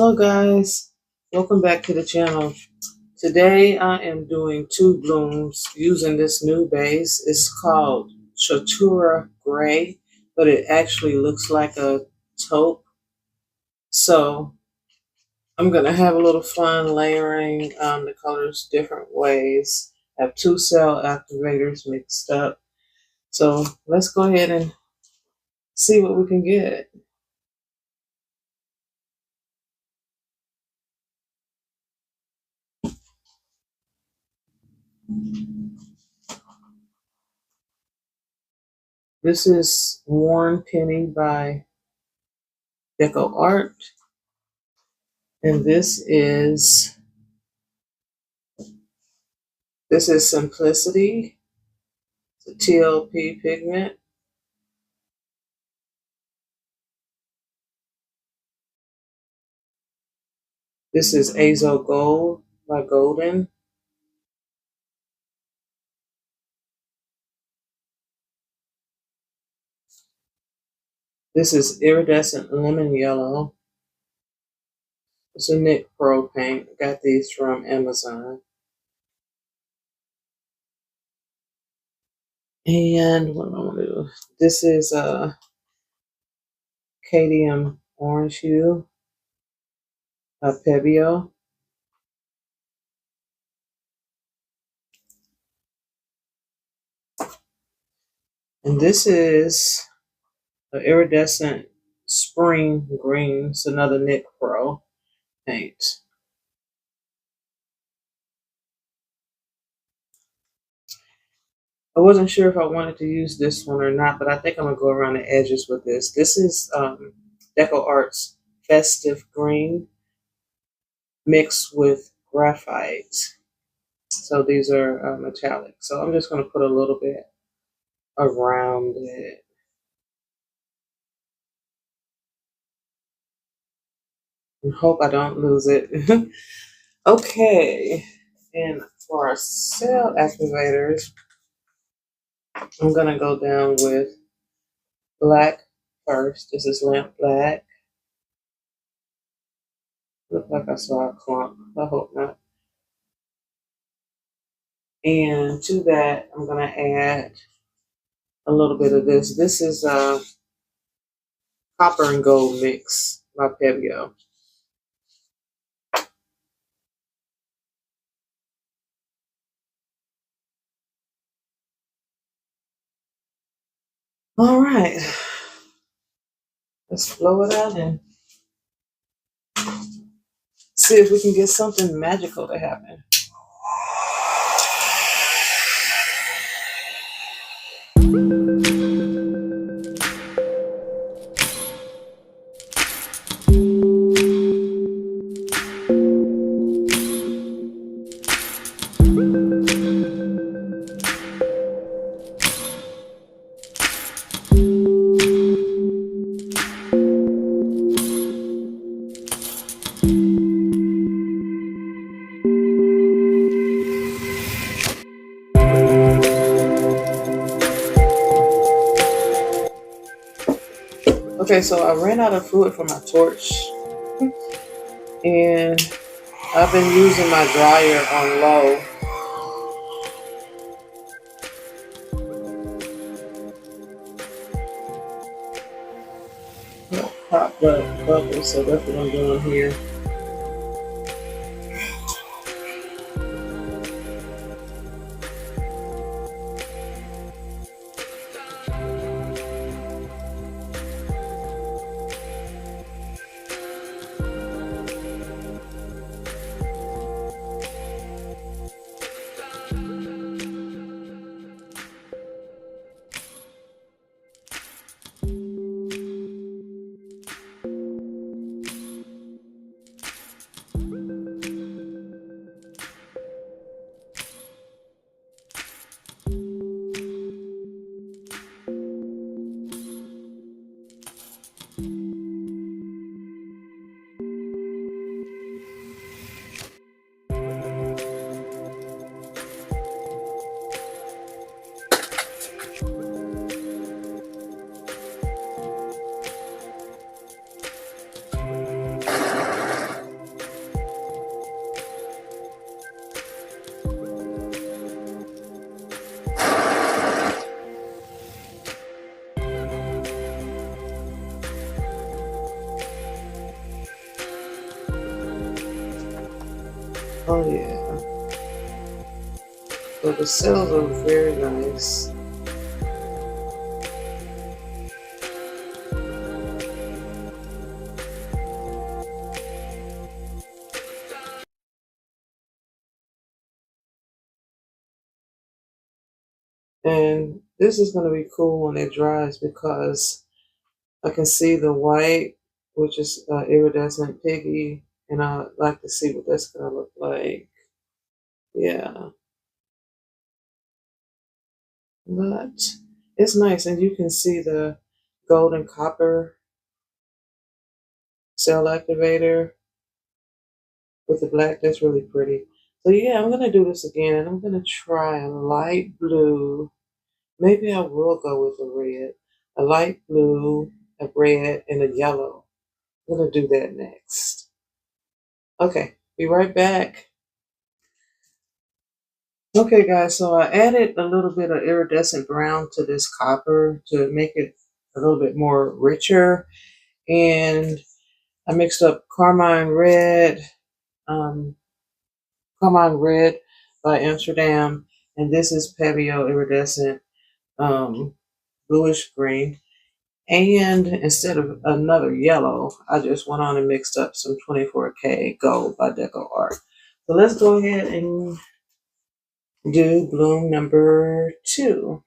Hello guys, welcome back to the channel. Today I am doing two blooms using this new base. It's called Chatura Gray, but it actually looks like a taupe. So I'm going to have a little fun layering the colors different ways. I have two cell activators mixed up. So let's go ahead and see what we can get. This is Worn Penny by Deco Art. And this is Simplicity. It's a TLP pigment. This is Azo Gold by Golden. This is Iridescent Lemon Yellow. It's a Nick Pro paint. I got these from Amazon. And what do I want to do? This is Cadmium Orange Hue by Pebeo. And this is an Iridescent Spring Green. It's another Nick Pro paint. I wasn't sure if I wanted to use this one or not, but I think I'm going to go around the edges with this. This is Deco Art's Festive Green mixed with graphite. So these are metallic. So I'm just going to put a little bit around it. And hope I don't lose it. Okay. And for our cell activators, I'm going to go down with black first. This is Lamp Black. Looked like I saw a clump. I hope not. And to that, I'm going to add a little bit of this. This is a copper and gold mix by Pebeo. All right. Let's blow it out and see if we can get something magical to happen. Okay, so I ran out of fluid for my torch, and I've been using my dryer on low. Pop bubbles, so that's what I'm doing here. Oh yeah. So the cells are very nice. And this is going to be cool when it dries because I can see the white, which is iridescent piggy, and I like to see what that's going to look like. Yeah, but it's nice, and you can see the gold and copper cell activator with the black. That's really pretty. So yeah, I'm going to do this again, and I'm going to try a light blue. Maybe I will go with a red, a light blue, a red, and a yellow. I'm going to do that next. Okay, be right back. Okay, guys, so I added a little bit of iridescent brown to this copper to make it a little bit more richer. And I mixed up um, Carmine Red by Amsterdam, and this is Pavio iridescent bluish green. And instead of another yellow, I just went on and mixed up some 24K gold by Deco Art. So let's go ahead and do bloom number 2.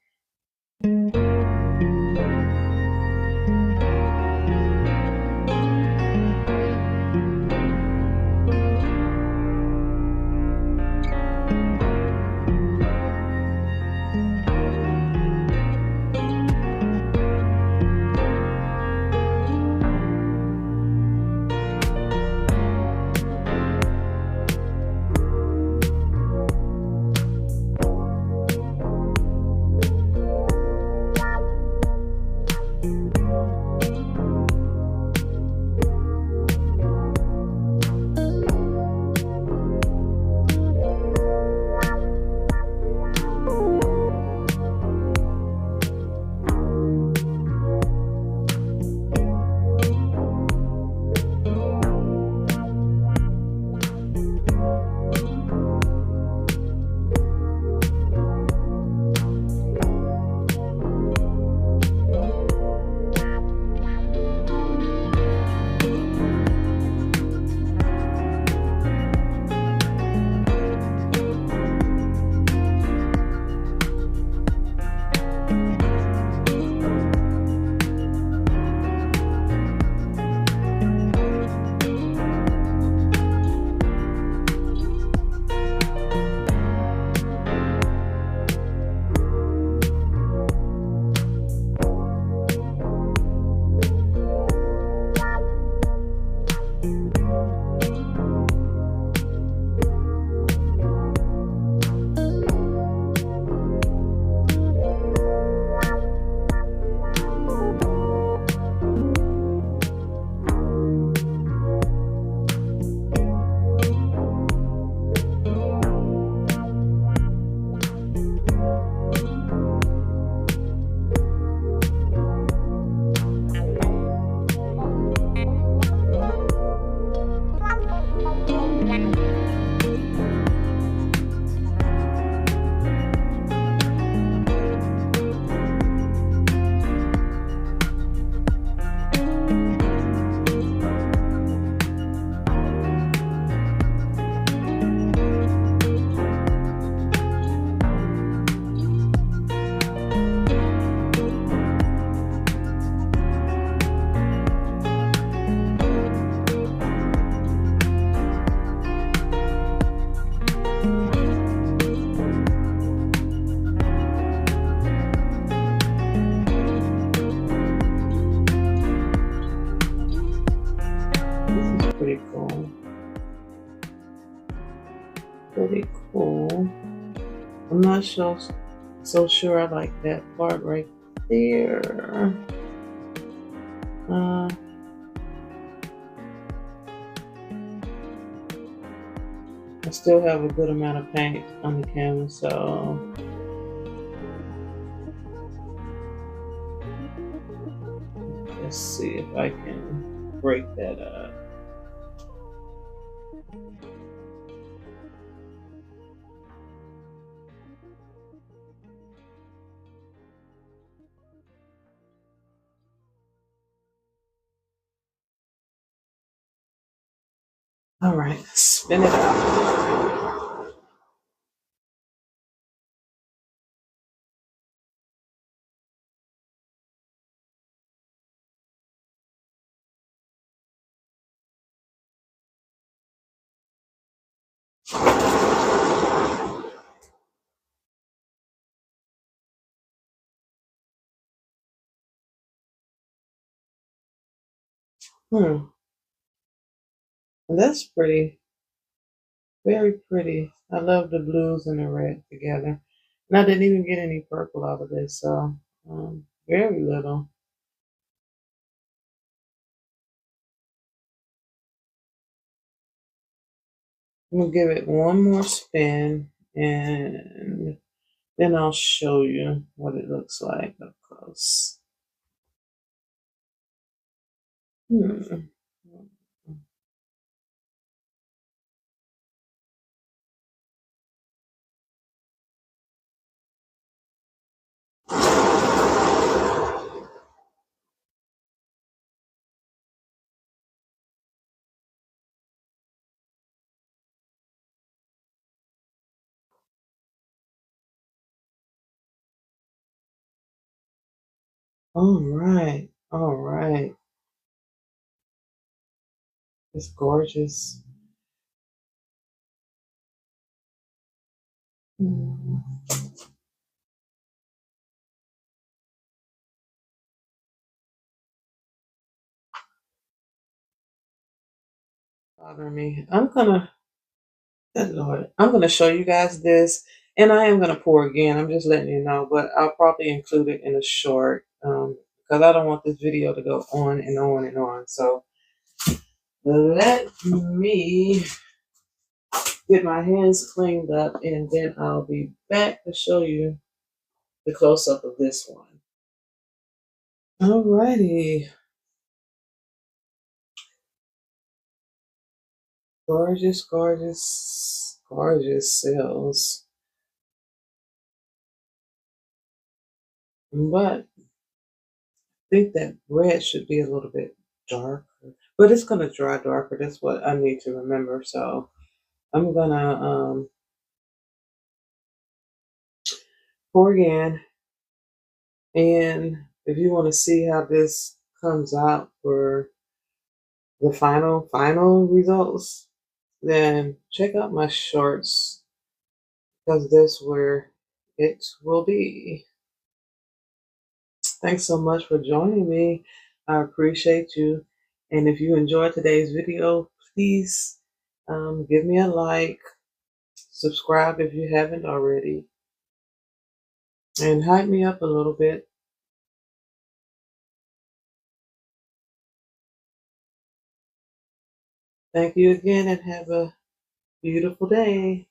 Pretty cool. Pretty cool. I'm not so sure I like that part right there. I still have a good amount of paint on the canvas, so let's see if I can break that up. All right, spin it out. Hmm, that's pretty. Very pretty. I love the blues and the red together. And I didn't even get any purple out of this, so very little. I'm gonna give it one more spin and then I'll show you what it looks like up close. Hmm. All right. All right. It's gorgeous. Hmm. Bother me. Good Lord, I'm gonna show you guys this, and I am gonna pour again. I'm just letting you know, but I'll probably include it in a short because I don't want this video to go on and on and on. So let me get my hands cleaned up, and then I'll be back to show you the close up of this one. Alrighty, gorgeous, gorgeous, gorgeous cells, but think that red should be a little bit darker, but it's gonna dry darker. That's what I need to remember. So I'm gonna pour again, and if you want to see how this comes out for the final results, then check out my shorts because that's where it will be. Thanks so much for joining me. I appreciate you. And if you enjoyed today's video, please give me a like, subscribe if you haven't already, and hype me up a little bit. Thank you again and have a beautiful day.